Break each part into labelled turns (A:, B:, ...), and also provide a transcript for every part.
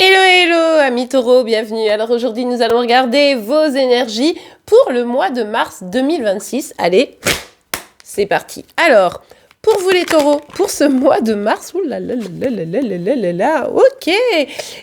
A: Hello, hello, amis taureaux, bienvenue. Alors aujourd'hui, nous allons regarder vos énergies pour le mois de mars 2026. Allez, c'est parti. Alors, pour vous les taureaux, pour ce mois de mars, ok.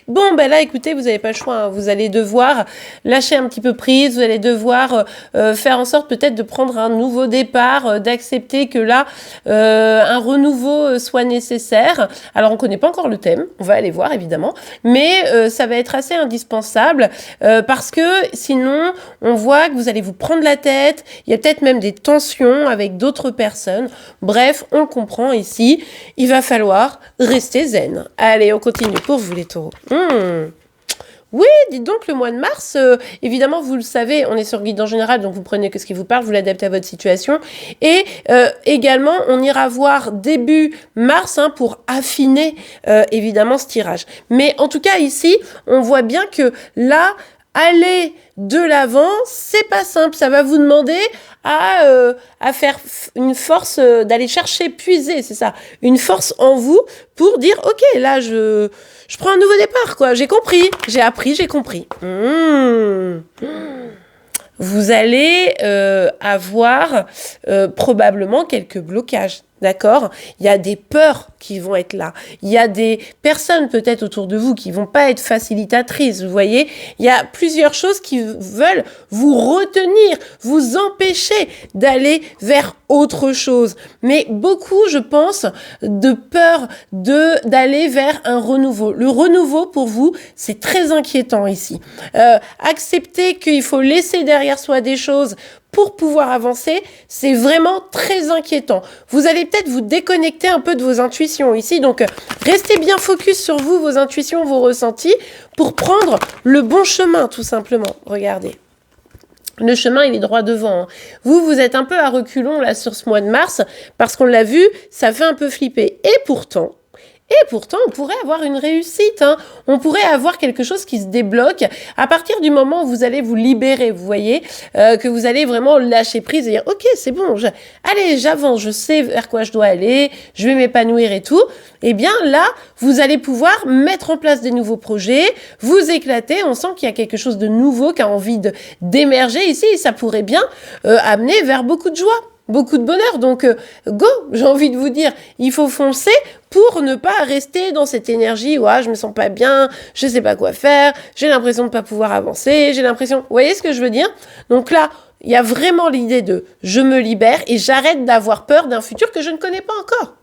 A: Bon, ben là, écoutez, vous n'avez pas le choix, hein. Vous allez devoir lâcher un petit peu prise, vous allez devoir faire en sorte peut-être de prendre un nouveau départ, d'accepter que là, un renouveau soit nécessaire. Alors, on ne connaît pas encore le thème, on va aller voir évidemment, mais ça va être assez indispensable parce que sinon, on voit que vous allez vous prendre la tête, il y a peut-être même des tensions avec d'autres personnes. Bref, on le comprend ici, il va falloir rester zen. Allez, on continue pour vous les taureaux. Oui, dites donc, le mois de mars, évidemment, vous le savez, on est sur guide en général, donc vous prenez que ce qui vous parle, vous l'adaptez à votre situation. Et également, on ira voir début mars pour affiner, évidemment, ce tirage. Mais en tout cas, ici, on voit bien que là, aller de l'avant, c'est pas simple. Ça va vous demander à faire une force, d'aller chercher, puiser, c'est ça, une force en vous pour dire, ok, là, je prends un nouveau départ, quoi. J'ai compris, j'ai appris, j'ai compris. Vous allez avoir probablement quelques blocages. D'accord ? Il y a des peurs qui vont être là. Il y a des personnes peut-être autour de vous qui vont pas être facilitatrices, vous voyez ? Il y a plusieurs choses qui veulent vous retenir, vous empêcher d'aller vers autre chose. Mais beaucoup, je pense, de peur d'aller vers un renouveau. Le renouveau, pour vous, c'est très inquiétant ici. Accepter qu'il faut laisser derrière soi des choses pour pouvoir avancer, c'est vraiment très inquiétant. Vous allez peut-être vous déconnecter un peu de vos intuitions ici, donc restez bien focus sur vous, vos intuitions, vos ressentis, pour prendre le bon chemin, tout simplement. Regardez. Le chemin, il est droit devant, hein. Vous êtes un peu à reculons là sur ce mois de mars, parce qu'on l'a vu, ça fait un peu flipper. Et pourtant, on pourrait avoir une réussite, hein. On pourrait avoir quelque chose qui se débloque à partir du moment où vous allez vous libérer, vous voyez, que vous allez vraiment lâcher prise et dire, ok, c'est bon, allez, j'avance, je sais vers quoi je dois aller, je vais m'épanouir et tout. Eh bien là, vous allez pouvoir mettre en place des nouveaux projets, vous éclater, on sent qu'il y a quelque chose de nouveau qui a envie d'émerger ici et ça pourrait bien amener vers beaucoup de joie. Beaucoup de bonheur, donc go, j'ai envie de vous dire, il faut foncer pour ne pas rester dans cette énergie où je me sens pas bien, je sais pas quoi faire, j'ai l'impression de pas pouvoir avancer, j'ai l'impression, vous voyez ce que je veux dire ? Donc là, il y a vraiment l'idée de je me libère et j'arrête d'avoir peur d'un futur que je ne connais pas encore.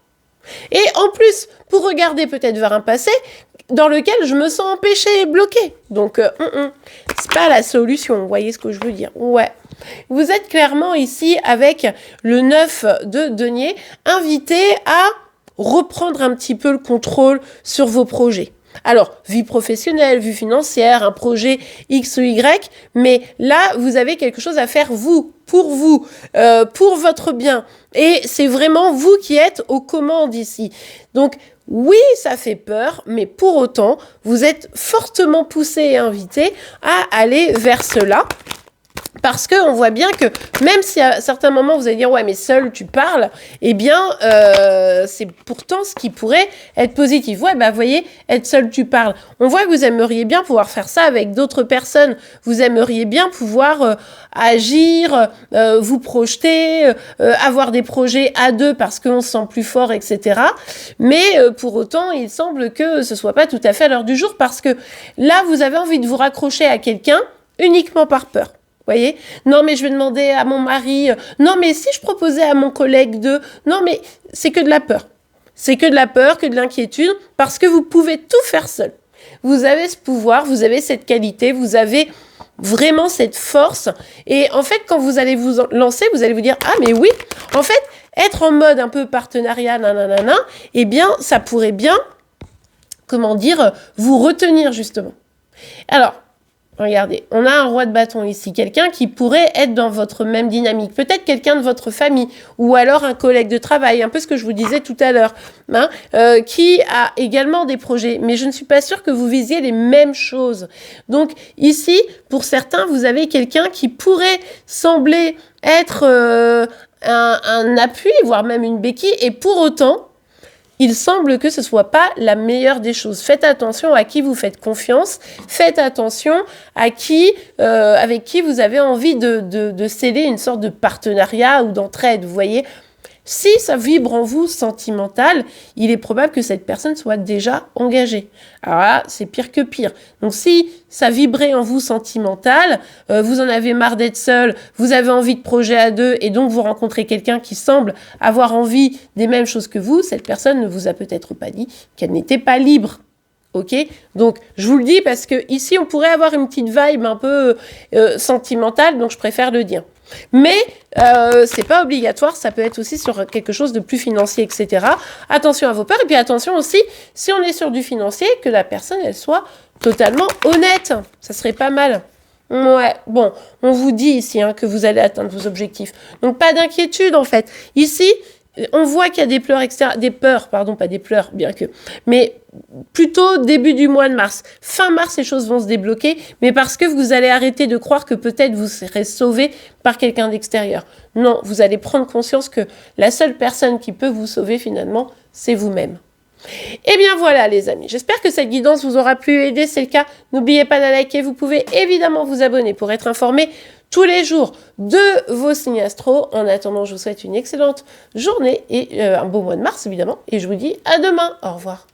A: Et en plus, pour regarder peut-être vers un passé dans lequel je me sens empêchée et bloquée. Donc, c'est pas la solution, vous voyez ce que je veux dire ? Ouais. Vous êtes clairement ici avec le 9 de denier, invité à reprendre un petit peu le contrôle sur vos projets. Alors, vie professionnelle, vie financière, un projet X ou Y, mais là, vous avez quelque chose à faire vous, pour votre bien. Et c'est vraiment vous qui êtes aux commandes ici. Donc, oui, ça fait peur, mais pour autant, vous êtes fortement poussé et invité à aller vers cela. Parce qu'on voit bien que même si à certains moments vous allez dire ouais mais seul tu parles, eh bien c'est pourtant ce qui pourrait être positif. Ouais vous voyez, être seul tu parles. On voit que vous aimeriez bien pouvoir faire ça avec d'autres personnes. Vous aimeriez bien pouvoir agir, vous projeter, avoir des projets à deux parce qu'on se sent plus fort, etc. Mais pour autant il semble que ce soit pas tout à fait à l'heure du jour parce que là vous avez envie de vous raccrocher à quelqu'un uniquement par peur. Voyez ? Non, mais je vais demander à mon mari. Non, mais si je proposais à mon collègue de... Non, mais c'est que de la peur. C'est que de la peur, que de l'inquiétude, parce que vous pouvez tout faire seul. Vous avez ce pouvoir, vous avez cette qualité, vous avez vraiment cette force. Et en fait, quand vous allez vous lancer, vous allez vous dire « Ah, mais oui, en fait, être en mode un peu partenariat, nanana, eh bien, ça pourrait bien, vous retenir, justement. » Alors, regardez, on a un roi de bâton ici, quelqu'un qui pourrait être dans votre même dynamique, peut-être quelqu'un de votre famille, ou alors un collègue de travail, un peu ce que je vous disais tout à l'heure, qui a également des projets, mais je ne suis pas sûre que vous visiez les mêmes choses. Donc ici, pour certains, vous avez quelqu'un qui pourrait sembler être un appui, voire même une béquille, et pour autant, il semble que ce ne soit pas la meilleure des choses. Faites attention à qui vous faites confiance. Faites attention à avec qui vous avez envie de sceller une sorte de partenariat ou d'entraide, vous voyez. Si ça vibre en vous sentimental, il est probable que cette personne soit déjà engagée. Alors là, c'est pire que pire. Donc si ça vibrait en vous sentimental, vous en avez marre d'être seul, vous avez envie de projet à deux et donc vous rencontrez quelqu'un qui semble avoir envie des mêmes choses que vous, cette personne ne vous a peut-être pas dit qu'elle n'était pas libre. Ok, donc je vous le dis parce que ici on pourrait avoir une petite vibe un peu sentimentale, donc je préfère le dire. Mais c'est pas obligatoire, ça peut être aussi sur quelque chose de plus financier, etc. Attention à vos peurs et puis attention aussi, si on est sur du financier, que la personne elle soit totalement honnête, ça serait pas mal. Ouais, bon, on vous dit ici que vous allez atteindre vos objectifs, donc pas d'inquiétude en fait. Ici, on voit qu'il y a des peurs, pas des pleurs, bien que, mais plutôt début du mois de mars. Fin mars, les choses vont se débloquer, mais parce que vous allez arrêter de croire que peut-être vous serez sauvé par quelqu'un d'extérieur. Non, vous allez prendre conscience que la seule personne qui peut vous sauver finalement, c'est vous-même. Et bien voilà les amis, j'espère que cette guidance vous aura plu et aidé. C'est le cas, n'oubliez pas de la liker, vous pouvez évidemment vous abonner pour être informé tous les jours de vos signes astro. En attendant, je vous souhaite une excellente journée et un beau mois de mars évidemment, et je vous dis à demain, au revoir.